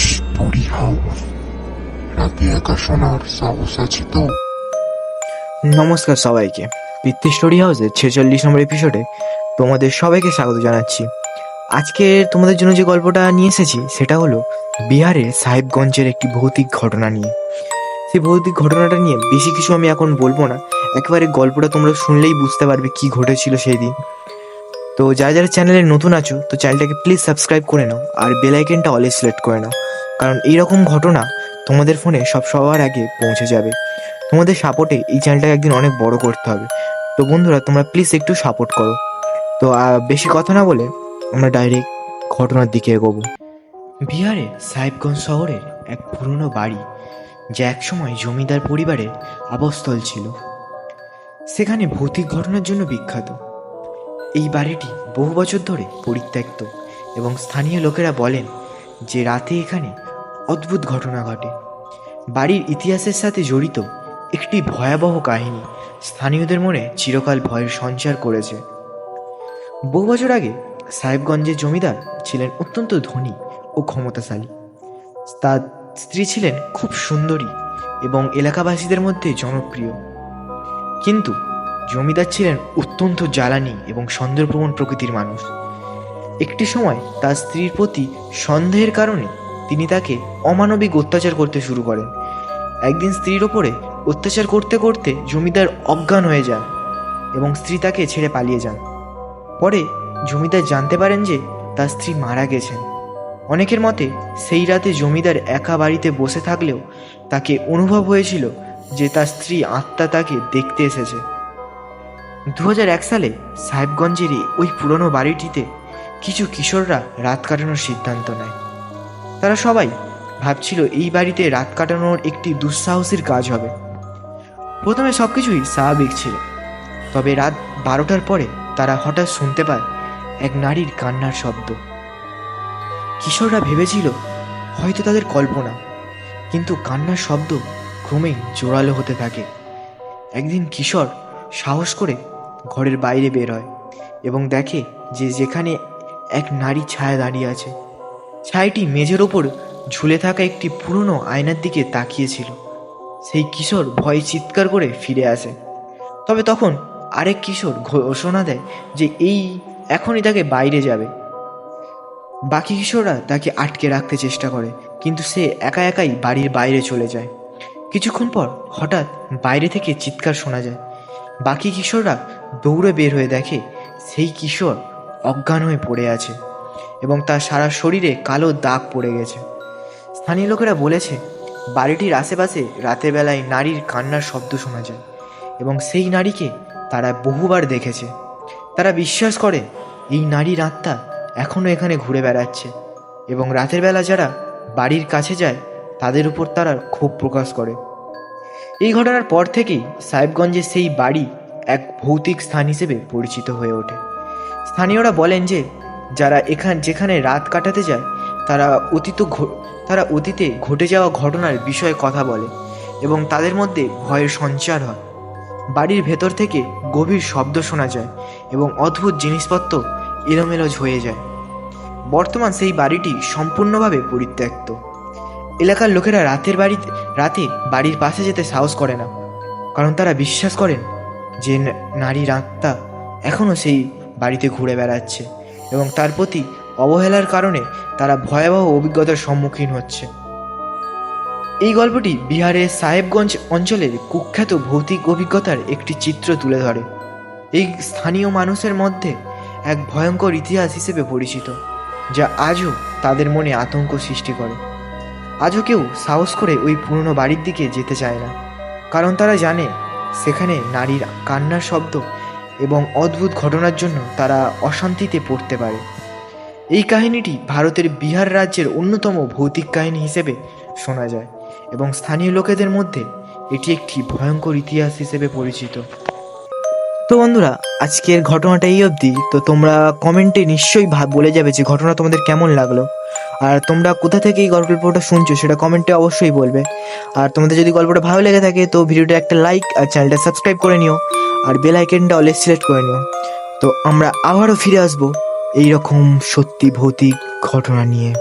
Story house রাতে একা শোনার সাহস আছে তো? নমস্কার সবাইকে। পিতৃ স্টোরি হাউসের 46 নম্বর এপিসোডে তোমাদের সবাইকে স্বাগত জানাচ্ছি। আজকে তোমাদের জন্য যে গল্পটা নিয়ে এসেছি সেটা হলো বিহারের সাহেবগঞ্জের একটি ভৌতিক ঘটনা নিয়ে। সেই ভৌতিক ঘটনাটা নিয়ে বেশি কিছু আমি এখন বলবো না, একেবারে গল্পটা তোমরা শুনলেই বুঝতে পারবে কি ঘটেছিল সেই দিন। তো যারা যারা চ্যানেলে নতুন আছো তো চ্যানেলটাকে প্লিজ সাবস্ক্রাইব করে নাও আর বেল আইকনটা অলে সিলেক্ট করে নাও, কারণ এইরকম ঘটনা তোমাদের ফোনে সবার আগে পৌঁছে যাবে। তোমাদের সাপোর্টে এই চ্যানেলটাকে একদিন অনেক বড় করতে হবে। তো বন্ধুরা, তোমরা প্লিজ একটু সাপোর্ট করো। তো বেশি কথা না বলে আমরা ডাইরেক্ট ঘটনার দিকে এগোবো। বিহারে সাহেবগঞ্জ শহরের এক পুরনো বাড়ি, যা একসময় জমিদার পরিবারের আবাসস্থল ছিল, সেখানে ভৌতিক ঘটনার জন্য বিখ্যাত। এই বাড়িটি বহু বছর ধরে পরিত্যক্ত এবং স্থানীয় লোকেরা বলেন যে রাতে এখানে অদ্ভুত ঘটনা ঘটে। বাড়ির ইতিহাসের সাথে জড়িত একটি ভয়াবহ কাহিনী স্থানীয়দের মনে চিরকাল ভয়ের সঞ্চার করেছে। বহু বছর আগে সাহেবগঞ্জের জমিদার ছিলেন অত্যন্ত ধনী ও ক্ষমতাশালী। তার স্ত্রী ছিলেন খুব সুন্দরী এবং এলাকাবাসীদের মধ্যে জনপ্রিয়। কিন্তু জমিদার ছিলেন অত্যন্ত জ্বালানি এবং সন্দেহপ্রবণ প্রকৃতির মানুষ। একটি সময় তার স্ত্রীর প্রতি সন্দেহের কারণে তিনি তাকে অমানবিক অত্যাচার করতে শুরু করেন। একদিন স্ত্রীর ওপরে অত্যাচার করতে করতে জমিদার অজ্ঞান হয়ে যান এবং স্ত্রী তাকে ছেড়ে পালিয়ে যান। পরে জমিদার জানতে পারেন যে তার স্ত্রী মারা গেছেন। অনেকের মতে সেই রাতে জমিদার একা বাড়িতে বসে থাকলেও তাকে অনুভব হয়েছিল যে তার স্ত্রী আত্মা তাকে দেখতে এসেছে। 2001 সালে সাহেবগঞ্জের ওই পুরনো বাড়িটিতে কিছু কিশোররা রাত কাটানোর সিদ্ধান্ত নেয়। তারা সবাই ভাবছিল এই বাড়িতে রাত কাটানোর একটি দুঃসাহসীর কাজ হবে। প্রথমে সবকিছুই স্বাভাবিক ছিল, তবে রাত 12টার পরে তারা হঠাৎ শুনতে পায় এক নারীর কান্নার শব্দ। কিশোররা ভেবেছিল হয়তো তাদের কল্পনা, কিন্তু কান্নার শব্দ ক্রমেই জোরালো হতে থাকে। একদিন কিশোর সাহস করে ঘরের বাইরে বের হয় এবং দেখে যে যেখানে এক নারী ছায়া দাঁড়িয়ে আছে। ছায়াটি মেঝের ওপর ঝুলে থাকা একটি পুরনো আয়নার দিকে তাকিয়েছিল। সেই কিশোর ভয়ে চিৎকার করে ফিরে আসে। তবে তখন আরেক কিশোর ঘোষণা দেয় যে এখনই তাকে বাইরে যাবে। বাকি কিশোররা তাকে আটকে রাখতে চেষ্টা করে, কিন্তু সে একা একাই বাড়ির বাইরে চলে যায়। কিছুক্ষণ পর হঠাৎ বাইরে থেকে চিৎকার শোনা যায়। বাকি কিশোররা দৌড়ে বের হয়ে দেখে সেই কিশোর অজ্ঞান হয়ে পড়ে আছে এবং তার সারা শরীরে কালো দাগ পড়ে গেছে। স্থানীয় লোকেরা বলেছে বাড়িটির আশেপাশে রাতের বেলায় নারীর কান্নার শব্দ শোনা যায় এবং সেই নারীকে তারা বহুবার দেখেছে। তারা বিশ্বাস করে এই নারীর আত্মা এখনও এখানে ঘুরে বেড়াচ্ছে এবং রাতের বেলা যারা বাড়ির কাছে যায় তাদের উপর তারা ক্ষোভ প্রকাশ করে। এই ঘটনার পর থেকেই সাহেবগঞ্জের সেই বাড়ি এক ভৌতিক স্থান হিসেবে পরিচিত হয়ে ওঠে। স্থানীয়রা বলেন যে যারা যেখানে রাত কাটাতে যায় তারা অতীতে ঘটে যাওয়া ঘটনার বিষয়ে কথা বলে এবং তাদের মধ্যে ভয়ের সঞ্চার হয়। বাড়ির ভেতর থেকে গভীর শব্দ শোনা যায় এবং অদ্ভুত জিনিসপত্র এলোমেলো হয়ে যায়। বর্তমান সেই বাড়িটি সম্পূর্ণভাবে পরিত্যক্ত। এলাকার লোকেরা রাতে বাড়ির পাশে যেতে সাহস করে না, কারণ তারা বিশ্বাস করেন যে নারীর আত্মা এখনও সেই বাড়িতে ঘুরে বেড়াচ্ছে এবং তার প্রতি অবহেলার কারণে তারা ভয়াবহ অভিজ্ঞতার সম্মুখীন হচ্ছে। এই গল্পটি বিহারের সাহেবগঞ্জ অঞ্চলের কুখ্যাত ভৌতিক অভিজ্ঞতার একটি চিত্র তুলে ধরে। এই স্থানীয় মানুষের মধ্যে এক ভয়ঙ্কর ইতিহাস হিসেবে পরিচিত, যা আজও তাদের মনে আতঙ্ক সৃষ্টি করে। আজও কেউ সাহস করে ওই পুরনো বাড়ির দিকে যেতে চায় না, কারণ তারা জানে সেখানে নারীর কান্নার শব্দ এবং অদ্ভুত ঘটনার জন্য তারা অশান্তিতে পড়তে পারে। এই কাহিনীটি ভারতের বিহার রাজ্যের অন্যতম ভৌতিক কাহিনী হিসেবে শোনা যায় এবং স্থানীয় লোকেদের মধ্যে এটি একটি ভয়ঙ্কর ইতিহাস হিসেবে পরিচিত। তো বন্ধুরা, আজকের ঘটনাটা এই অবধি। তো তোমরা কমেন্টে নিশ্চয়ই বলে যাবে যে ঘটনা তোমাদের কেমন লাগলো, আর তোমরা কোথা থেকে এই গল্পটা শুনছো সেটা কমেন্টে অবশ্যই বলবে। আর তোমাদের যদি গল্পটা ভালো লেগে থাকে তো ভিডিওটা একটা লাইক আর চ্যানেলটা সাবস্ক্রাইব করে নিও আর বেল আইকনটা অলওয়েজ সিলেক্ট করে নিও। তো আমরা আবারও ফিরে আসবো এইরকম সত্যি ভৌতিক ঘটনা নিয়ে।